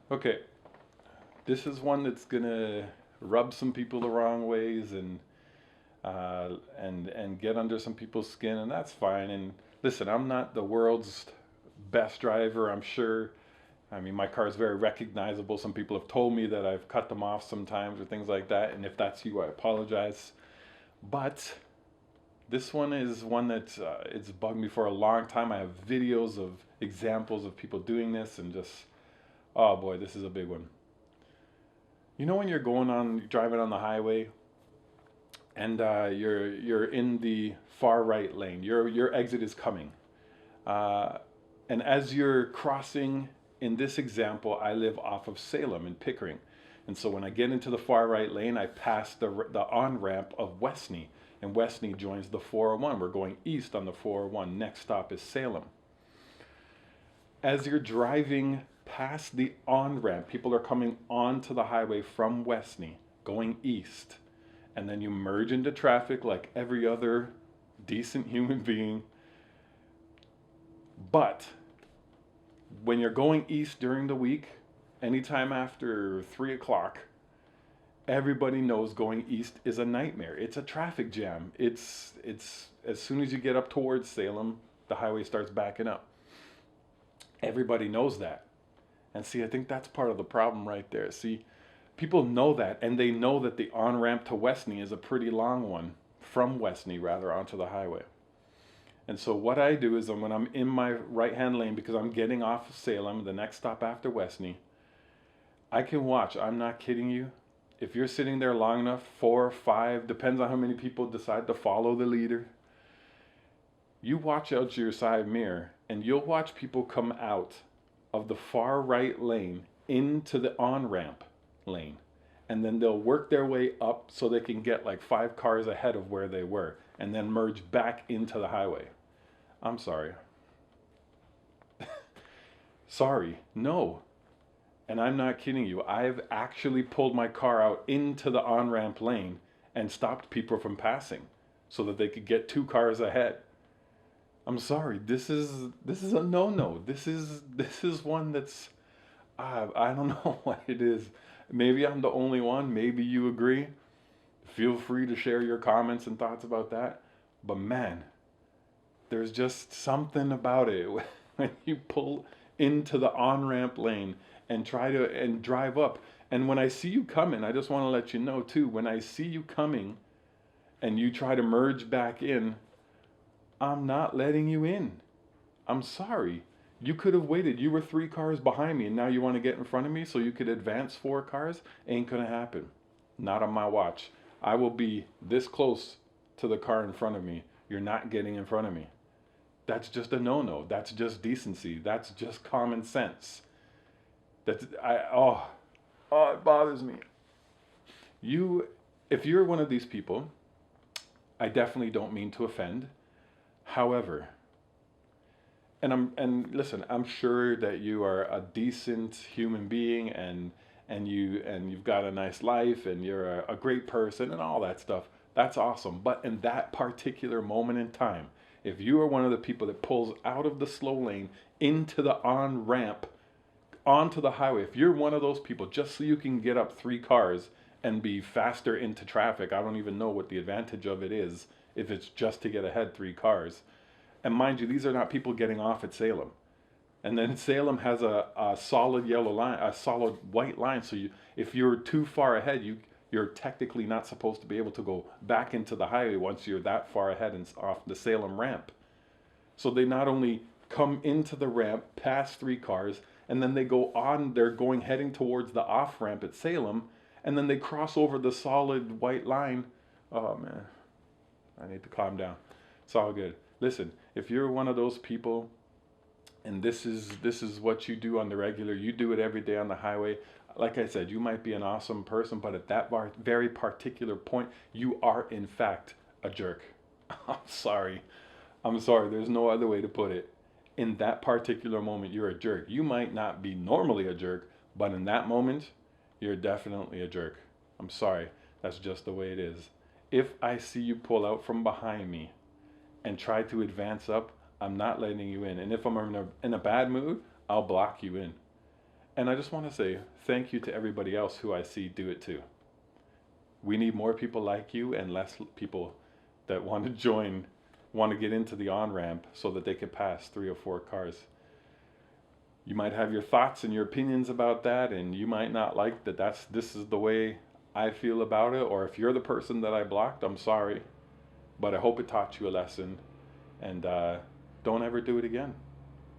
Okay, this is one that's gonna rub some people the wrong ways and get under some people's skin, and that's fine. And listen, I'm not the world's best driver. I'm sure. I mean, my car is very recognizable. Some people have told me that I've cut them off sometimes or things like that. And if that's you, I apologize. But this one is one that it's bugged me for a long time. I have videos of examples of people doing this, and just oh boy, this is a big one. You know when you're driving on the highway and you're in the far right lane. Your exit is coming, uh, and as you're crossing, in this example, I live off of Salem in Pickering, and so when I get into the far right lane, I pass the on ramp of Westney, and Westney joins the 401. We're going east on the 401. Next stop is Salem. As you're driving past the on ramp, people are coming onto the highway from Westney, going east, and then you merge into traffic like every other decent human being. But when you're going east during the week, anytime after 3 o'clock, everybody knows going east is a nightmare. It's a traffic jam. It's as soon as you get up towards Salem, the highway starts backing up. Everybody knows that. And see, I think that's part of the problem right there. See, people know that, and they know that the on ramp to Westney is a pretty long one, from Westney rather, onto the highway. And so what I do is when I'm in my right hand lane, because I'm getting off of Salem, the next stop after Westney, I can watch. I'm not kidding you. If you're sitting there long enough, 4 or 5, depends on how many people decide to follow the leader, you watch out your side mirror and you'll watch people come out of the far right lane into the on ramp lane. And then they'll work their way up so they can get like 5 cars ahead of where they were and then merge back into the highway. I'm sorry. Sorry. No. And I'm not kidding you. I've actually pulled my car out into the on ramp lane and stopped people from passing so that they could get 2 cars ahead. I'm sorry. This is a no-no. This is one that's I don't know what it is. Maybe I'm the only one. Maybe you agree. Feel free to share your comments and thoughts about that. But man, there's just something about it when you pull into the on-ramp lane and try to and drive up. And when I see you coming, I just want to let you know too, when I see you coming and you try to merge back in, I'm not letting you in. I'm sorry. You could have waited. You were 3 cars behind me, and now you want to get in front of me so you could advance 4 cars? Ain't gonna happen. Not on my watch. I will be this close to the car in front of me. You're not getting in front of me. That's just a no-no. That's just decency. That's just common sense. Oh, it bothers me. You, if you're one of these people, I definitely don't mean to offend. However, and listen, I'm sure that you are a decent human being and you've got a nice life and you're a great person and all that stuff. That's awesome. But in that particular moment in time, if you are one of the people that pulls out of the slow lane into the on ramp onto the highway, if you're one of those people, just so you can get up 3 cars and be faster into traffic, I don't even know what the advantage of it is if it's just to get ahead 3 cars. And mind you, these are not people getting off at Salem. And then Salem has a solid yellow line, a solid white line. So if you're too far ahead, you're technically not supposed to be able to go back into the highway once you're that far ahead and off the Salem ramp. So they not only come into the ramp past 3 cars, and then they go on, they're going heading towards the off ramp at Salem, and then they cross over the solid white line. Oh man, I need to calm down. It's all good. Listen, if you're one of those people and this is what you do on the regular, you do it every day on the highway. Like I said, you might be an awesome person, but at that very particular point, you are in fact a jerk. I'm sorry. I'm sorry. There's no other way to put it. In that particular moment, you're a jerk. You might not be normally a jerk, but in that moment, you're definitely a jerk. I'm sorry. That's just the way it is. If I see you pull out from behind me and try to advance up, I'm not letting you in. And if I'm in a bad mood, I'll block you in. And I just want to say thank you to everybody else who I see do it too. We need more people like you and less people that want to join, want to get into the on ramp so that they can pass 3 or 4 cars. You might have your thoughts and your opinions about that, and you might not like that. This is the way I feel about it. Or if you're the person that I blocked, I'm sorry, but I hope it taught you a lesson, and don't ever do it again.